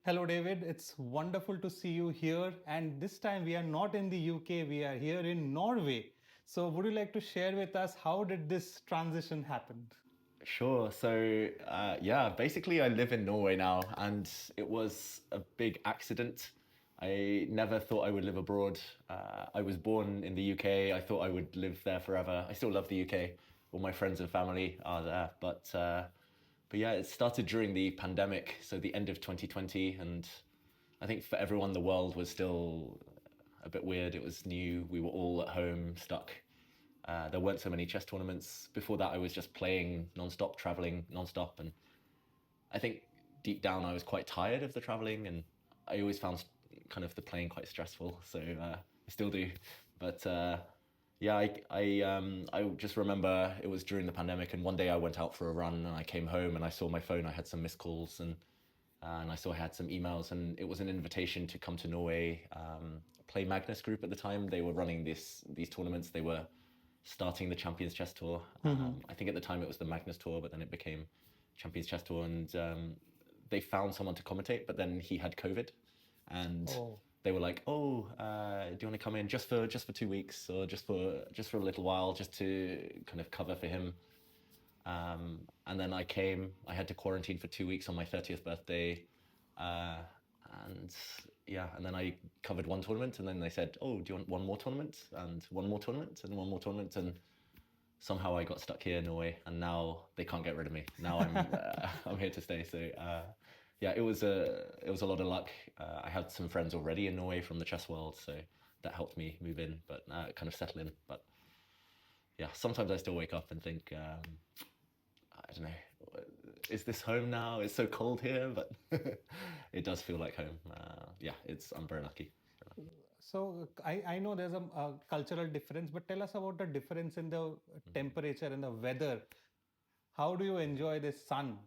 Hello, David. It's wonderful to see you here. And this time we are not in the UK, we are here in Norway. So, would you like to share with us how did this transition happen? Sure. So, basically, I live in Norway now, and it was a big accident. I never thought I would live abroad. I was born in the UK. I thought I would live there forever. I still love the UK. All my friends and family are there, but yeah, it started during the pandemic, so the end of 2020, and I think for everyone, the world was still a bit weird. It was new. We were all at home, stuck. There weren't so many chess tournaments. Before that, I was just playing nonstop, traveling nonstop, and I think deep down I was quite tired of the traveling, and I always found kind of the playing quite stressful. So I still do, but yeah, I just remember it was during the pandemic, and one day I went out for a run, and I came home, and I saw my phone. I had some missed calls, and I saw I had some emails, and it was an invitation to come to Norway, play Magnus group at the time. They were running these tournaments. They were starting the Champions Chess Tour. I think at the time it was the Magnus Tour, but then it became Champions Chess Tour, and they found someone to commentate, but then he had COVID, and Oh, they were like, "Oh, do you want to come in just for 2 weeks, or just for a little while, just to kind of cover for him?" And then I came. I had to quarantine for 2 weeks on my 30th birthday, uh, and yeah, and then I covered one tournament, and then they said, "Oh, do you want one more tournament, and one more tournament, and one more tournament?" And somehow I got stuck here in Norway, and now they can't get rid of me. Now I'm here to stay. So yeah, it was a lot of luck. I had some friends already in Norway from the chess world, so that helped me move in, but kind of settle in. But yeah, sometimes I still wake up and think, I don't know, is this home now? It's so cold here, but it does feel like home. Yeah, I'm very lucky. so I know there's a cultural difference, but tell us about the difference in the temperature and the weather. How do you enjoy this sun?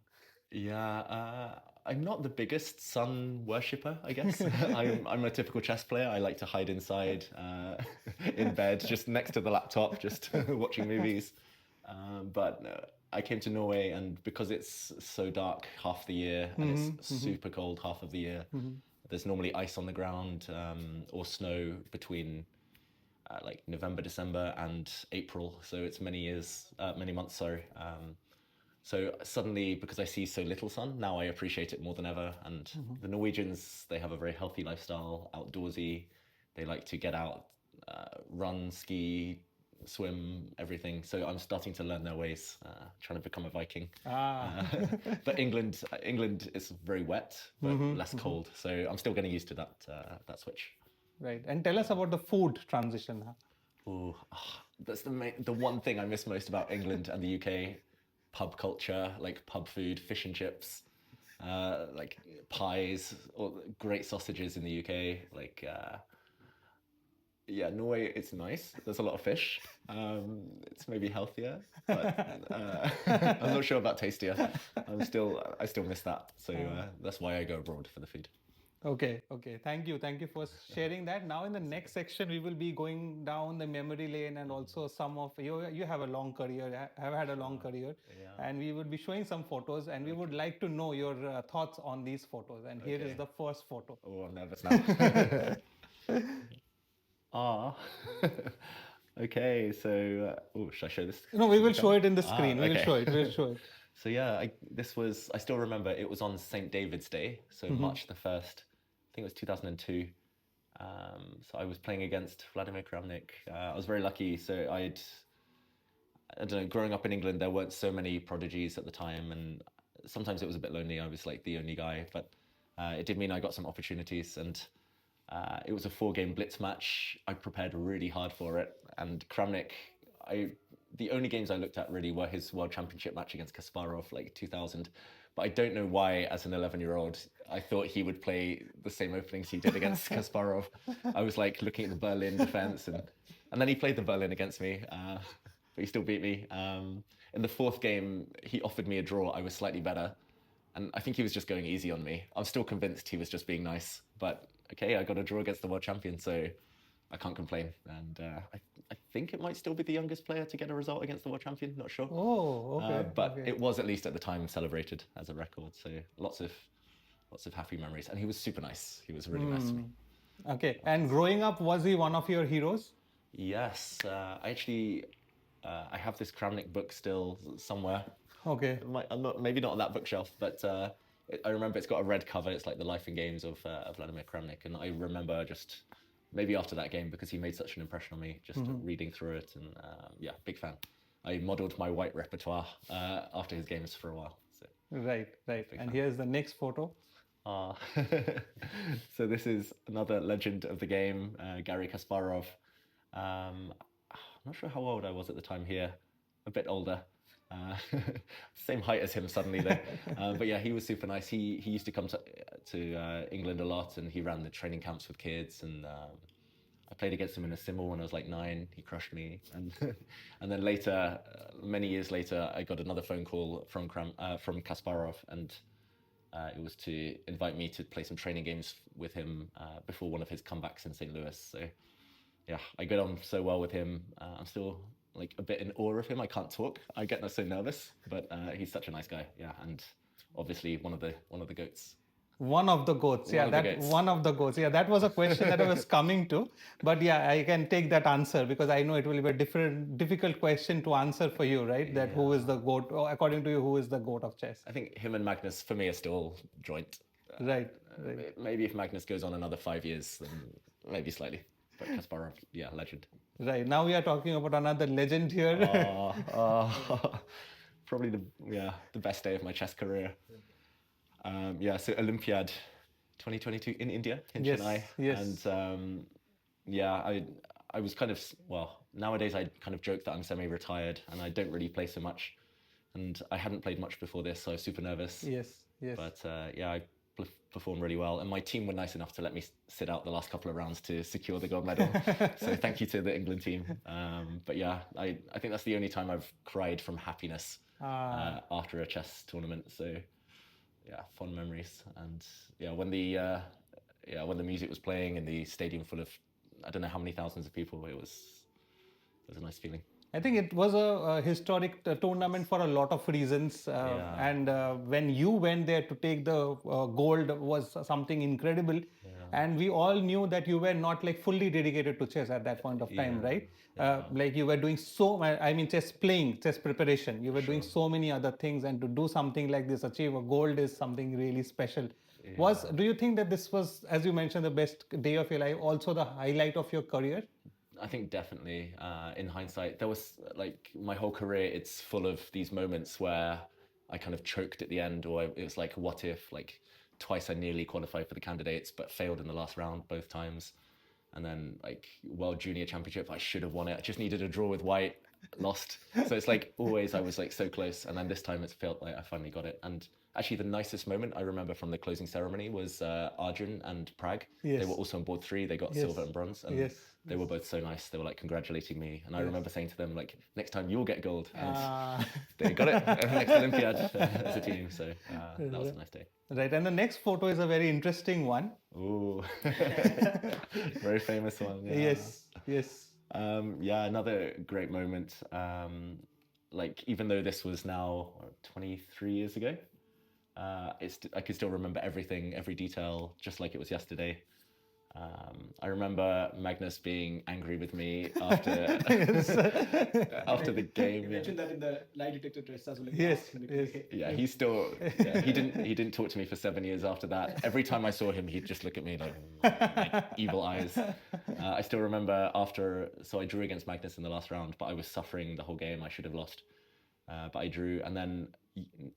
Yeah, I'm not the biggest sun worshipper, I guess. I'm a typical chess player. I like to hide inside, in bed, just next to the laptop, just watching movies. But I came to Norway, and because it's so dark half the year and it's super cold half of the year, there's normally ice on the ground, or snow between like November, December, and April. So it's many months. Sorry. So suddenly, because I see so little sun, now I appreciate it more than ever. And the Norwegians, they have a very healthy lifestyle, outdoorsy. They like to get out, run, ski, swim, everything. So I'm starting to learn their ways, trying to become a Viking. Ah, But England is very wet, but less cold. So I'm still getting used to that switch. right. And tell us about the food transition. Oh, that's the one thing I miss most about England and the UK. Pub culture, like pub food, fish and chips, like pies, or great sausages in the UK. Yeah, Norway, it's nice. There's a lot of fish. It's maybe healthier, but I'm not sure about tastier. I still miss that. So that's why I go abroad for the food. Okay, okay. Thank you for sharing that. Now, in the next section, we will be going down the memory lane and also some of you. You have a long career, have had a long career, Yeah. and we would be showing some photos, and we would like to know your thoughts on these photos. And here is Okay. the first photo. Oh, I'm nervous now. Ah. Okay, so oh, should I show this No, we to will the show camera? it in the Ah, screen. We will okay. show it. We'll show it. So yeah, I still remember it was on St. David's Day, so March the 1st. I think it was 2002. So I was playing against Vladimir Kramnik. I was very lucky. So I don't know, growing up in England, there weren't so many prodigies at the time, and sometimes it was a bit lonely. I was like the only guy, but it did mean I got some opportunities, and it was a four-game blitz match. I prepared really hard for it, and Kramnik, I the only games I looked at really were his World Championship match against Kasparov, like 2000. But I don't know why, as an 11-year-old, I thought he would play the same openings he did against Kasparov. I was like looking at the Berlin defense, and then he played the Berlin against me. But he still beat me. In the fourth game, he offered me a draw. I was slightly better. And I think he was just going easy on me. I'm still convinced he was just being nice. But okay, I got a draw against the world champion, so I can't complain. And I think it might still be the youngest player to get a result against the world champion, not sure. Oh, okay, But okay. it was, at least at the time, celebrated as a record. So lots of lots of happy memories. And he was super nice. He was really nice to me. Okay. And growing up, was he one of your heroes? Yes, I actually I have this Kramnik book still somewhere. Okay. I'm not, maybe not on that bookshelf, but I remember it's got a red cover. It's like the life and games of Vladimir Kramnik, and I remember just maybe after that game because he made such an impression on me, just reading through it, and yeah, big fan. I modelled my white repertoire after his games for a while. So. Right. And here's the next photo. So this is another legend of the game, Garry Kasparov. I'm not sure how old I was at the time here, a bit older. Same height as him suddenly though. But yeah, he was super nice. He used to come to England a lot, and he ran the training camps with kids, and I played against him in a simul when I was like 9. He crushed me, and and then later, many years later, I got another phone call from Kasparov, and it was to invite me to play some training games with him before one of his comebacks in St. Louis. So yeah, I get on so well with him. I'm still like a bit in awe of him. I can't talk. I get so nervous, but he's such a nice guy. Yeah, and obviously one of the goats. One of the goats. Yeah, one of the goats. Yeah, that was a question that I was coming to. But yeah, I can take that answer because I know it will be a difficult question to answer for you, right? That who is the goat, or according to you, who is the goat of chess? I think him and Magnus, for me, are still joint. Right. Maybe if Magnus goes on another 5 years, then maybe slightly. But Kasparov, yeah, legend. Right. Now we are talking about another legend here. Probably the best day of my chess career. Yeah, so Olympiad 2022 in India, in Chennai. Yes. And yeah, I was kind of, well, nowadays I kind of joke that I'm semi-retired and I don't really play so much. And I hadn't played much before this, so I was super nervous. Yes. But yeah, I performed really well. And my team were nice enough to let me sit out the last couple of rounds to secure the gold medal. So thank you to the England team. But yeah, I think that's the only time I've cried from happiness after a chess tournament. So yeah, fond memories. And yeah, when the music was playing in the stadium full of, I don't know how many thousands of people, it was a nice feeling. I think it was a historic tournament for a lot of reasons. And when you went there to take the gold was something incredible. Yeah. And we all knew that you were not like fully dedicated to chess at that point of time, right? Like you were doing chess playing, chess preparation. You were doing so many other things, and to do something like this, achieve a gold is something really special. Yeah. Do you think that this was, as you mentioned, the best day of your life, also the highlight of your career? I think definitely, in hindsight, there was like my whole career, it's full of these moments where I kind of choked at the end, or it was like, what if, like twice I nearly qualified for the candidates, but failed in the last round both times. And then like World Junior Championship, I should have won it. I just needed a draw with white, lost. So it's like always I was like so close. And then this time it felt like I finally got it. And actually the nicest moment I remember from the closing ceremony was Arjun and Prague. Yes. They were also on board 3. They got silver and bronze. And they were both so nice. They were like congratulating me. And I remember saying to them, like, next time you'll get gold. And they got it next Olympiad as a team. So that was a nice day. Right. And the next photo is a very interesting one. Ooh. Very famous one. Yeah. Yes. Yeah, another great moment. Like, even though this was now 23 years ago, I could still remember everything, every detail, just like it was yesterday. I remember Magnus being angry with me after the game. You mentioned that in the lie detector test as well. Yes. Yeah, he still he didn't talk to me for 7 years after that. Every time I saw him, he'd just look at me like evil eyes. I still remember so I drew against Magnus in the last round, but I was suffering the whole game. I should have lost, but I drew, and then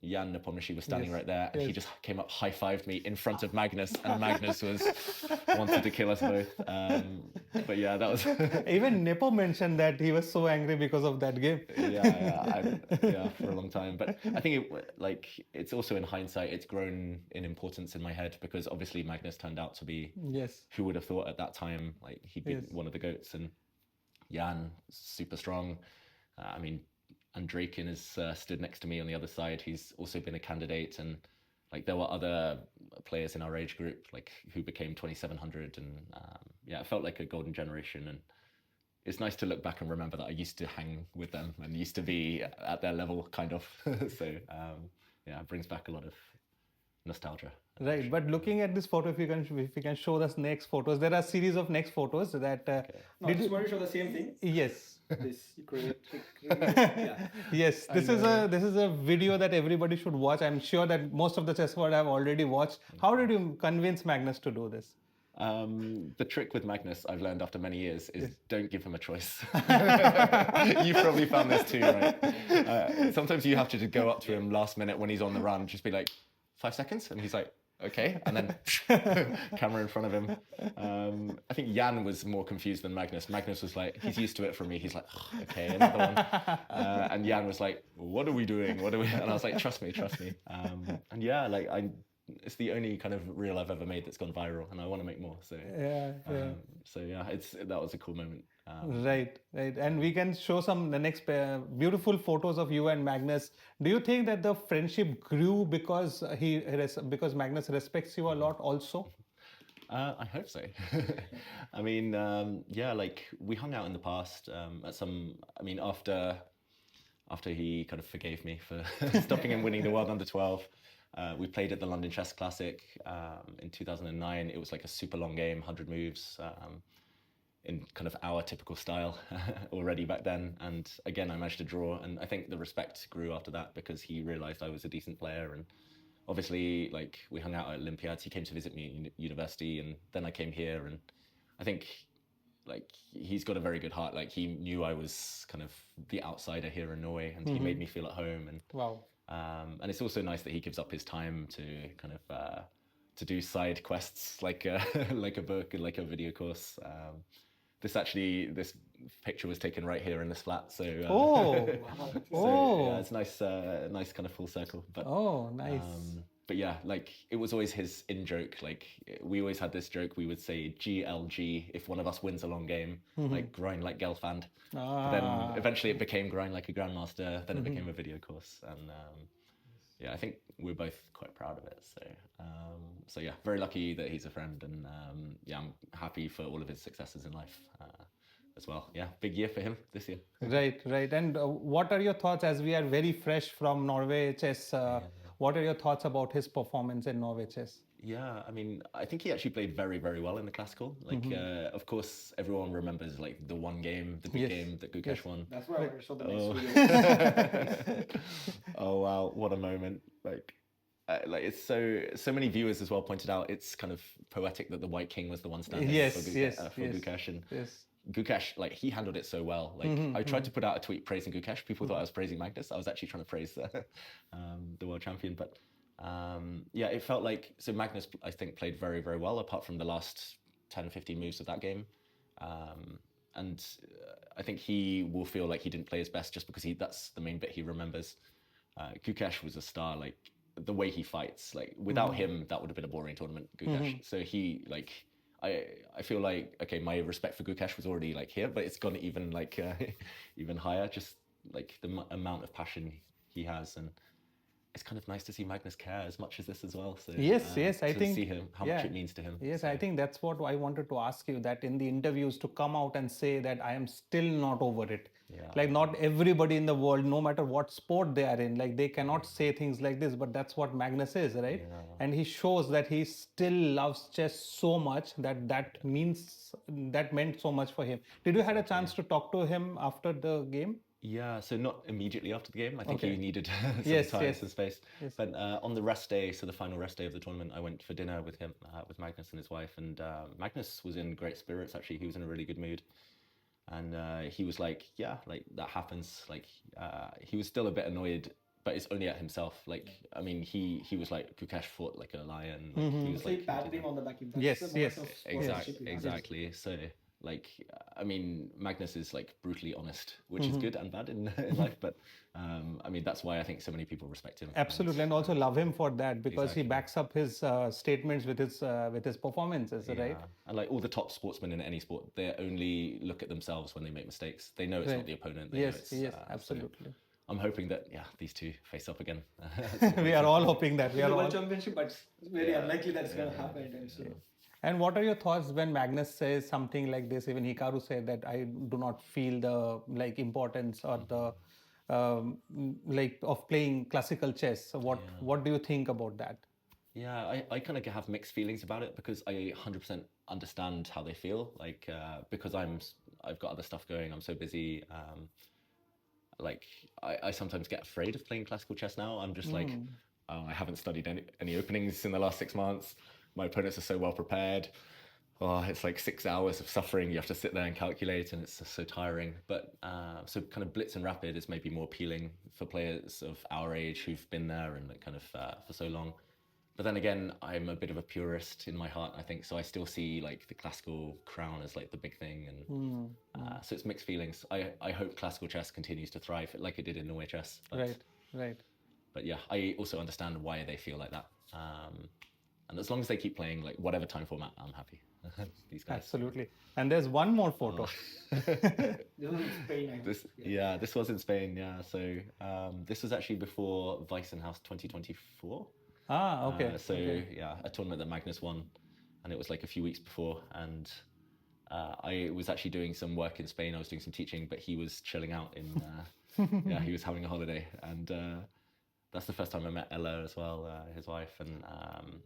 Jan Nepomniachtchi was standing right there, and he just came up, high-fived me in front of Magnus, and Magnus wanted to kill us both. But yeah, that was... Even Nepo mentioned that he was so angry because of that game. Yeah, for a long time. But I think it's also in hindsight, it's grown in importance in my head, because obviously Magnus turned out to be who would have thought at that time, like he'd be one of the GOATs, and Jan, super strong. Andrejkin has stood next to me on the other side. He's also been a candidate, and like there were other players in our age group like who became 2700, and it felt like a golden generation. And it's nice to look back and remember that I used to hang with them and used to be at their level, kind of. So it brings back a lot of nostalgia. Right, but looking at this photo, if you can show us next photos, there are a series of next photos that. No, I just want to show the same thing. Yes. This yeah. Yes, this is a video that everybody should watch. I'm sure that most of the chess world have already watched. How did you convince Magnus to do this? The trick with Magnus, I've learned after many years, is don't give him a choice. You've probably found this too, right? Sometimes you have to just go up to him last minute when he's on the run, just be like, 5 seconds, and he's like, okay, and then camera in front of him. I think Jan was more confused than Magnus. Magnus was like, he's used to it from me. He's like, oh, okay, another one. And Jan was like, what are we doing? What are we? And I was like, trust me. And yeah, like it's the only kind of reel I've ever made that's gone viral, and I want to make more. So so yeah, that was a cool moment. Right. And we can show the next beautiful photos of you and Magnus. Do you think that the friendship grew because because Magnus respects you a lot also? I hope so. I mean, yeah, like we hung out in the past after he kind of forgave me for stopping him winning the World Under 12. We played at the London Chess Classic in 2009. It was like a super long game, 100 moves. In kind of our typical style already back then. And again, I managed to draw. And I think the respect grew after that because he realized I was a decent player. And obviously, like, we hung out at Olympiads. He came to visit me at university, and then I came here. And I think, like, he's got a very good heart. Like, he knew I was kind of the outsider here in Norway, and he made me feel at home. And wow. And it's also nice that he gives up his time to kind of to do side quests like a book and like a video course. This picture was taken right here in this flat, so yeah, it's nice kind of full circle. But nice. But yeah, like it was always his in joke. Like we always had this joke. We would say GLG if one of us wins a long game, like grind like Gelfand. But then eventually it became grind like a grandmaster. Then it became a video course, and yeah, I think we're both quite proud of it. So yeah, very lucky that he's a friend, and yeah, I'm happy for all of his successes in life as well. Yeah, big year for him this year. Right. And what are your thoughts as we are very fresh from Norway chess? What are your thoughts about his performance in Norway chess? Yeah, I mean, I think he actually played very, very well in the classical. Like, of course, everyone remembers like the one game, the big game that Gukesh won. That's why I saw the next video. Oh wow, what a moment! Like it's so many viewers as well pointed out it's kind of poetic that the White King was the one standing for Gukesh, and Gukesh, like he handled it so well. Like I tried to put out a tweet praising Gukesh. People thought I was praising Magnus. I was actually trying to praise the world champion, but. Yeah, it felt like, so Magnus, I think, played very, very well, apart from the last 10, 15 moves of that game. And I think he will feel like he didn't play his best just because that's the main bit he remembers. Gukesh was a star, like, the way he fights. Like, without him, that would have been a boring tournament, Gukesh. So he, like, I feel like, okay, my respect for Gukesh was already, like, here, but it's gone even, like, even higher, just, like, the amount of passion he has. And it's kind of nice to see Magnus care as much as this as well. So yes, I think see how much it means to him. Yes, I think that's what I wanted to ask you. That in the interviews to come out and say that I am still not over it. Yeah. Like not everybody in the world, no matter what sport they are in, like they cannot say things like this. But that's what Magnus is, right? Yeah. And he shows that he still loves chess so much that meant so much for him. Did you had a chance to talk to him after the game? Yeah, so not immediately after the game. I think he needed some time, some space. Yes. But on the rest day, so the final rest day of the tournament, I went for dinner with him, with Magnus and his wife. And Magnus was in great spirits, actually. He was in a really good mood. And he was like, yeah, like that happens. Like he was still a bit annoyed, but it's only at himself. Like, I mean, he was like, Gukesh fought like a lion. Like, he was like patted him on the back. Yes, exactly. So. Like, I mean, Magnus is like brutally honest, which is good and bad in life. But I mean, that's why I think so many people respect him. Absolutely, and also love him for that because he backs up his statements with his performances, right? And like all the top sportsmen in any sport, they only look at themselves when they make mistakes. They know it's not the opponent. They know it's, absolutely. So I'm hoping that these two face up again. We are all hoping that. We are World Championship, but it's very unlikely that it's going to happen anytime soon. And what are your thoughts when Magnus says something like this? Even Hikaru said that I do not feel the importance or the of playing classical chess. So what do you think about that? Yeah, I kind of have mixed feelings about it because I 100% understand how they feel. Like because I've got other stuff going. I'm so busy. Like I sometimes get afraid of playing classical chess now. I'm just like, oh, I haven't studied any openings in the last 6 months. My opponents are so well prepared. Oh, it's like 6 hours of suffering. You have to sit there and calculate, and it's just so tiring. But so kind of blitz and rapid is maybe more appealing for players of our age who've been there and kind of for so long. But then again, I'm a bit of a purist in my heart, I think. So I still see like the classical crown as like the big thing. And so it's mixed feelings. I hope classical chess continues to thrive like it did in Norway chess. But, Right. But yeah, I also understand why they feel like that. And as long as they keep playing like whatever time format, I'm happy. These guys. Absolutely. And there's one more photo. This was in Spain, I think. This was in Spain. Yeah. So this was actually before Weissenhaus 2024. Okay. Yeah, a tournament that Magnus won, and it was like a few weeks before. And I was actually doing some work in Spain. I was doing some teaching, but he was chilling out in. Yeah, he was having a holiday, and that's the first time I met Ella as well, his wife. And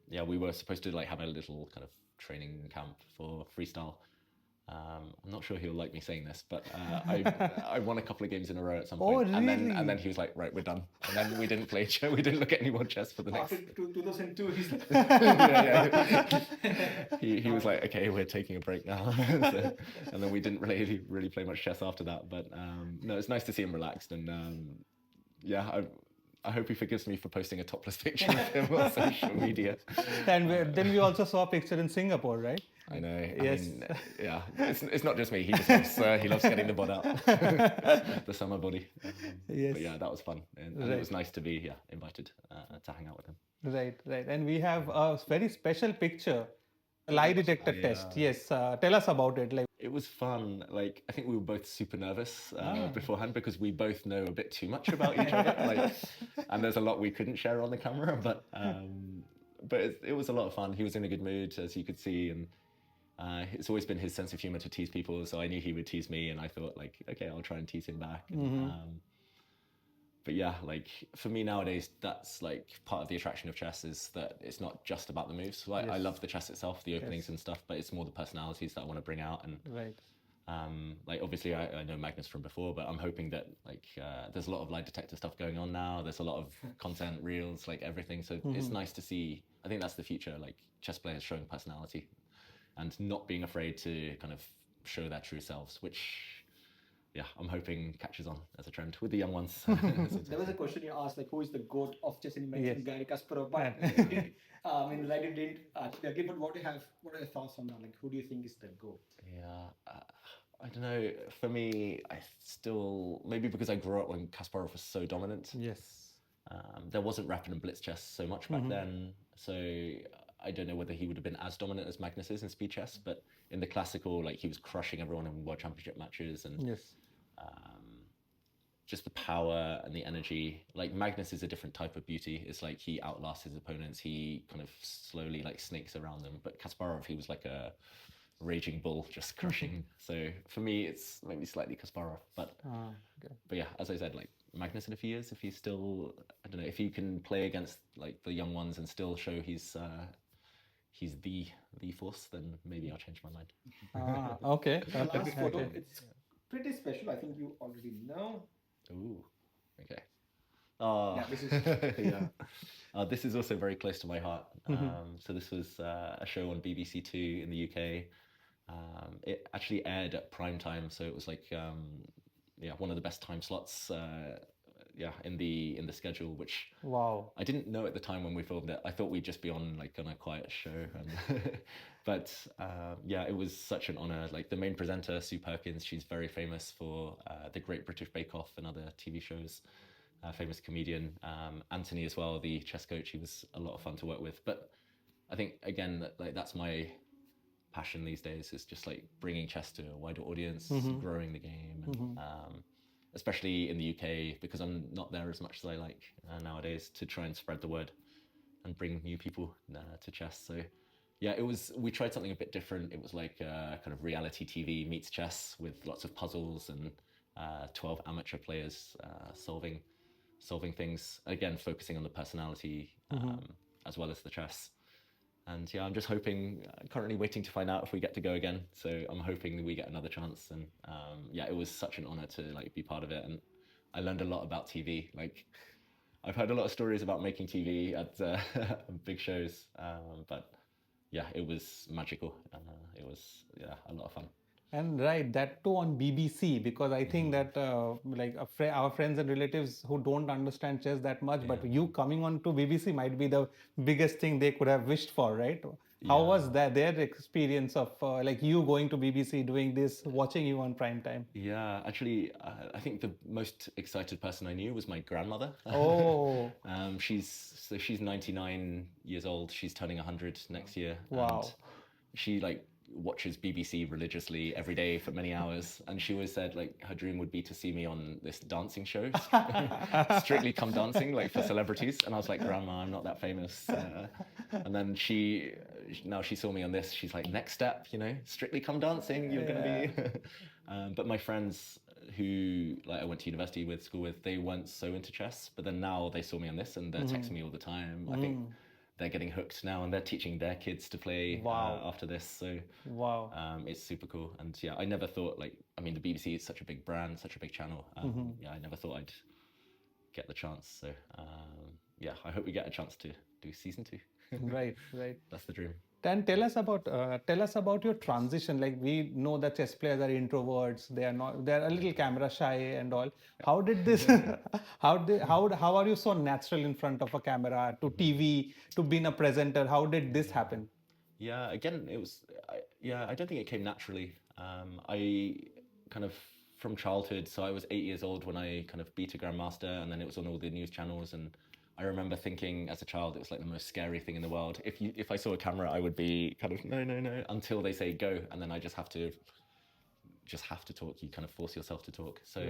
yeah, we were supposed to like have a little kind of training camp for freestyle. I'm not sure he'll like me saying this, but I won a couple of games in a row at some point. Oh, and really? then he was like, right, we're done. And then we didn't play we didn't look at any more chess for the next. After 2002, he's like, He was like, okay, we're taking a break now. So, and then we didn't really play much chess after that. But no, it's nice to see him relaxed. And yeah, I hope he forgives me for posting a topless picture of him on social media. And then we also saw a picture in Singapore, right? I know. Yes. I mean, yeah, it's not just me. He just he loves getting the bod out, the summer body. Yes. But yeah, that was fun, and it was nice to be invited to hang out with him. Right. And we have a very special picture, a lie detector test. Yes. Tell us about it. Like. It was fun. Like, I think we were both super nervous beforehand because we both know a bit too much about each other. Like, and there's a lot we couldn't share on the camera, but it was a lot of fun. He was in a good mood, as you could see, and it's always been his sense of humor to tease people. So I knew he would tease me, and I thought, like, okay, I'll try and tease him back. And, but yeah, like for me nowadays, that's like part of the attraction of chess is that it's not just about the moves. Like I love the chess itself, the openings and stuff, but it's more the personalities that I want to bring out. And like obviously I know Magnus from before, but I'm hoping that like there's a lot of lie detector stuff going on now. There's a lot of content, reels, like everything. So it's nice to see. I think that's the future, like chess players showing personality and not being afraid to kind of show their true selves, which yeah, I'm hoping catches on as a trend with the young ones. There was a question you asked, like, who is the GOAT of chess? And you mentioned Garry Kasparov, but I mean, like, it didn't actually agree. But what are your thoughts on that? Like, who do you think is the GOAT? Yeah, I don't know. For me, I still maybe because I grew up when Kasparov was so dominant. Yes. There wasn't rapid and blitz chess so much back then, so I don't know whether he would have been as dominant as Magnus is in speed chess. But in the classical, like he was crushing everyone in World Championship matches, and just the power and the energy. Like Magnus is a different type of beauty. It's like he outlasts his opponents. He kind of slowly like snakes around them. But Kasparov, he was like a raging bull, just crushing. So for me, it's maybe slightly Kasparov. But yeah, as I said, like Magnus in a few years, if he's still, I don't know, if he can play against like the young ones and still show he's the force, then maybe I'll change my mind. Okay. Last photo, it's pretty special. I think you already know. Ooh, okay. Yeah, this is This is also very close to my heart. So this was a show on BBC Two in the UK. It actually aired at prime time, so it was like one of the best time slots. In the schedule, which I didn't know at the time when we filmed it. I thought we'd just be on a quiet show, but it was such an honor. Like the main presenter, Sue Perkins, she's very famous for the Great British Bake Off and other TV shows. Famous comedian. Anthony as well, the chess coach. He was a lot of fun to work with. But I think again, that's my passion these days. Is just like bringing chess to a wider audience, growing the game. And, especially in the UK, because I'm not there as much as I like nowadays, to try and spread the word and bring new people to chess. So yeah, we tried something a bit different. It was like kind of reality TV meets chess with lots of puzzles and 12 amateur players solving things, again focusing on the personality as well as the chess. And yeah, I'm just hoping, currently waiting to find out if we get to go again. So I'm hoping that we get another chance. And yeah, it was such an honor to like be part of it. And I learned a lot about TV. Like, I've heard a lot of stories about making TV at big shows, but yeah, it was magical. It was, yeah, a lot of fun. And right, that too on BBC, because I think that like our friends and relatives who don't understand chess that much, but you coming on to BBC might be the biggest thing they could have wished for, right? How was that their experience of like you going to BBC, doing this, watching you on prime time? Yeah, actually, I think the most excited person I knew was my grandmother. Oh, she's 99 years old. She's turning 100 next year. Wow. And she like watches BBC religiously every day for many hours, and she always said like her dream would be to see me on this dancing show, Strictly Come Dancing, like for celebrities. And I was like, Grandma, I'm not that famous. And then now she saw me on this. She's like, next step, you know, Strictly Come Dancing, you're gonna be. But my friends who like I went to university with, school with, they weren't so into chess, but then now they saw me on this and they're texting me all the time. I think they're getting hooked now, and they're teaching their kids to play after this. So it's super cool. And yeah, I never thought like, I mean, the BBC is such a big brand, such a big channel. Yeah, I never thought I'd get the chance. So yeah, I hope we get a chance to do season 2. Right. That's the dream. Then tell us about your transition. Like, we know that chess players are introverts. They're a little camera shy and all. How did this? How are you so natural in front of a camera, to TV, to being a presenter? How did this happen? Yeah, again, it was. I don't think it came naturally. I kind of from childhood. So I was 8 years old when I kind of beat a grandmaster, and then it was on all the news channels. And I remember thinking as a child, it was like the most scary thing in the world. If I saw a camera, I would be kind of no, until they say go, and then I just have to talk. You kind of force yourself to talk. So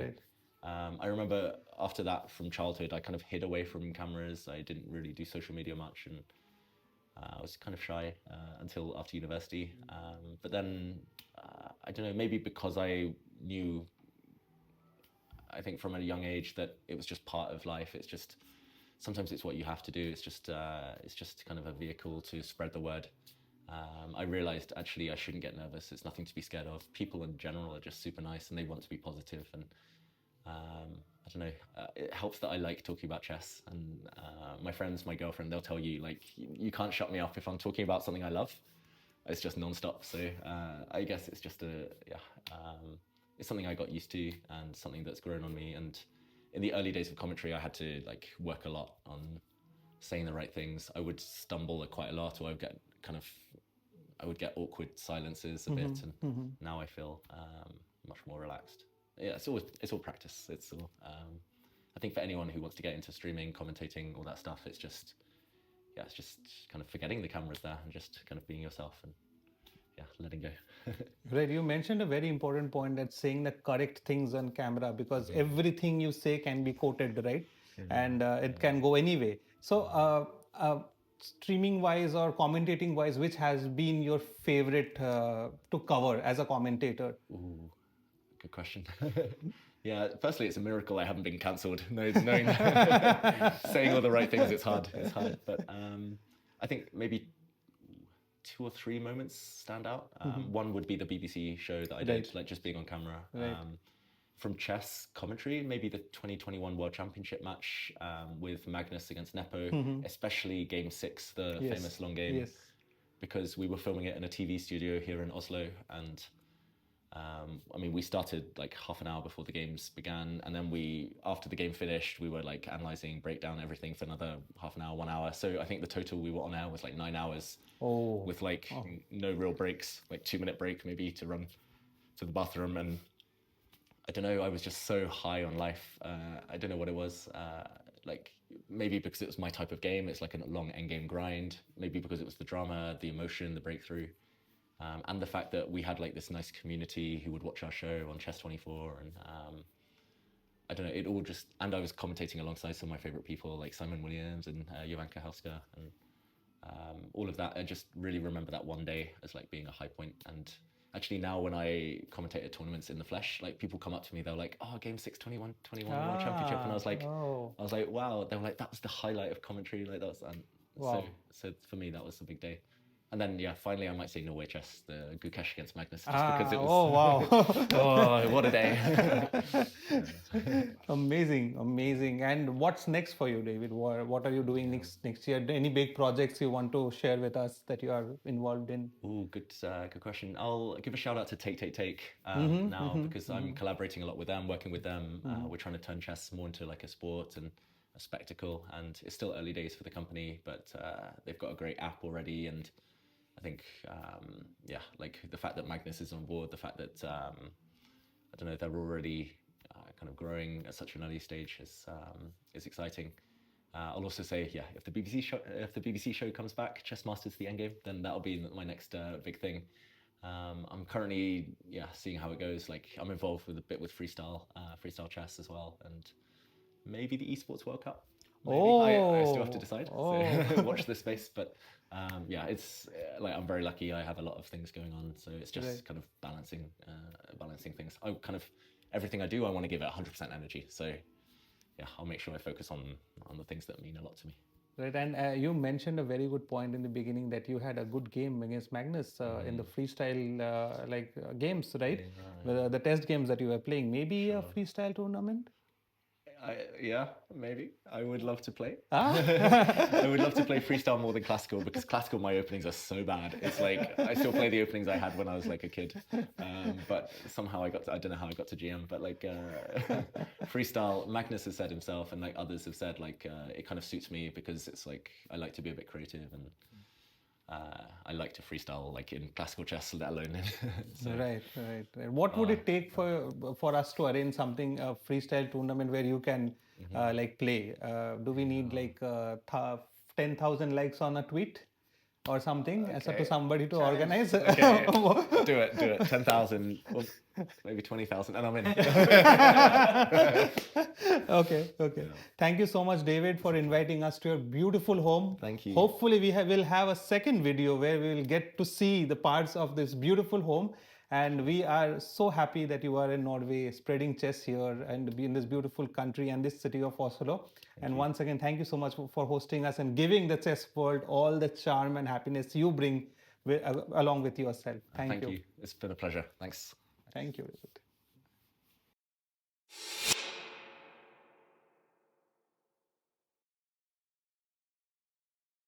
I remember after that, from childhood, I kind of hid away from cameras. I didn't really do social media much, and I was kind of shy until after university. But then I don't know, maybe because I knew, I think from a young age, that it was just part of life. It's just, sometimes it's what you have to do. It's just kind of a vehicle to spread the word. I realized actually I shouldn't get nervous. It's nothing to be scared of. People in general are just super nice and they want to be positive. And I don't know, it helps that I like talking about chess. And my friends, my girlfriend, they'll tell you, like, you can't shut me up if I'm talking about something I love. It's just nonstop. So I guess it's just it's something I got used to and something that's grown on me. And in the early days of commentary, I had to like work a lot on saying the right things. I would stumble quite a lot, or I would get awkward silences a bit. And now I feel much more relaxed. Yeah, it's all practice. It's all. I think for anyone who wants to get into streaming, commentating, all that stuff, it's just kind of forgetting the camera's there and just kind of being yourself and letting go. Right, you mentioned a very important point, that saying the correct things on camera, because everything you say can be quoted, right? And it can go anyway. So streaming wise or commentating wise, which has been your favorite to cover as a commentator? Ooh, good question. Yeah, firstly, it's a miracle I haven't been cancelled. Knowing saying all the right things, it's hard. But I think maybe 2 or 3 moments stand out. One would be the BBC show that I did, like just being on camera. From chess commentary, maybe the 2021 World Championship match with Magnus against Nepo, especially Game 6, the famous long game, because we were filming it in a TV studio here in Oslo, and I mean, we started like half an hour before the games began, and then after the game finished, we were like analyzing, breakdown everything for another half an hour, 1 hour. So I think the total we were on air was like 9 hours, with like no real breaks, like 2-minute break maybe to run to the bathroom. And I don't know, I was just so high on life. I don't know what it was. Like maybe because it was my type of game, it's like a long endgame grind. Maybe because it was the drama, the emotion, the breakthrough. And the fact that we had like this nice community who would watch our show on Chess24, and I don't know, it all just, and I was commentating alongside some of my favorite people like Simon Williams and Jovanka Hauska, and all of that. I just really remember that one day as like being a high point. And actually now when I commentate at tournaments in the flesh, like people come up to me, they're like, oh, Game 6, 21 World Championship. And I was like, wow. They were like, that was the highlight of commentary. Like and Wow. So for me, that was a big day. And then, yeah, finally, I might say Norway chess, the Gukesh against Magnus, just because it was. Oh, wow. Oh, what a day! Amazing, amazing. And what's next for you, David? What are you doing next year? Any big projects you want to share with us that you are involved in? Oh, good question. I'll give a shout out to Take now because I'm collaborating a lot with them, working with them. We're trying to turn chess more into like a sport and a spectacle, and it's still early days for the company, but they've got a great app already, and I think like the fact that Magnus is on board, the fact that I don't know, they're already kind of growing at such an early stage is exciting. I'll also say, if the BBC show comes back, Chess Masters: The Endgame, then that'll be my next big thing. I'm currently seeing how it goes. Like I'm involved with a bit with freestyle chess as well, and maybe the Esports World Cup. Maybe. I still have to decide. So watch this space, but it's like I'm very lucky. I have a lot of things going on, so it's just kind of balancing things. I kind of everything I do, I want to give it 100% energy. So I'll make sure I focus on the things that mean a lot to me. Right, and you mentioned a very good point in the beginning that you had a good game against Magnus in the freestyle games, right? The test games that you were playing. Maybe a freestyle tournament? Maybe. I would love to play. Ah? I would love to play freestyle more than classical because classical, my openings are so bad. It's like I still play the openings I had when I was like a kid, but somehow I don't know how I got to GM, but like freestyle, Magnus has said himself and like others have said like it kind of suits me because it's like I like to be a bit creative and I like to freestyle like in classical chess, let alone in. Right. What would it take for us to arrange something, a freestyle tournament where you can like play? Do we need like 10,000 likes on a tweet or something to somebody to organize? Okay. Do it. 10,000, well, maybe 20,000, and I'm in. Okay. Thank you so much, David, for inviting us to your beautiful home. Thank you. Hopefully, will have a second video where we will get to see the parts of this beautiful home. And we are so happy that you are in Norway, spreading chess here and be in this beautiful country and this city of Oslo. And once again, thank you so much for hosting us and giving the chess world all the charm and happiness you bring along with yourself. Thank you. It's been a pleasure. Thanks. Thank you, David.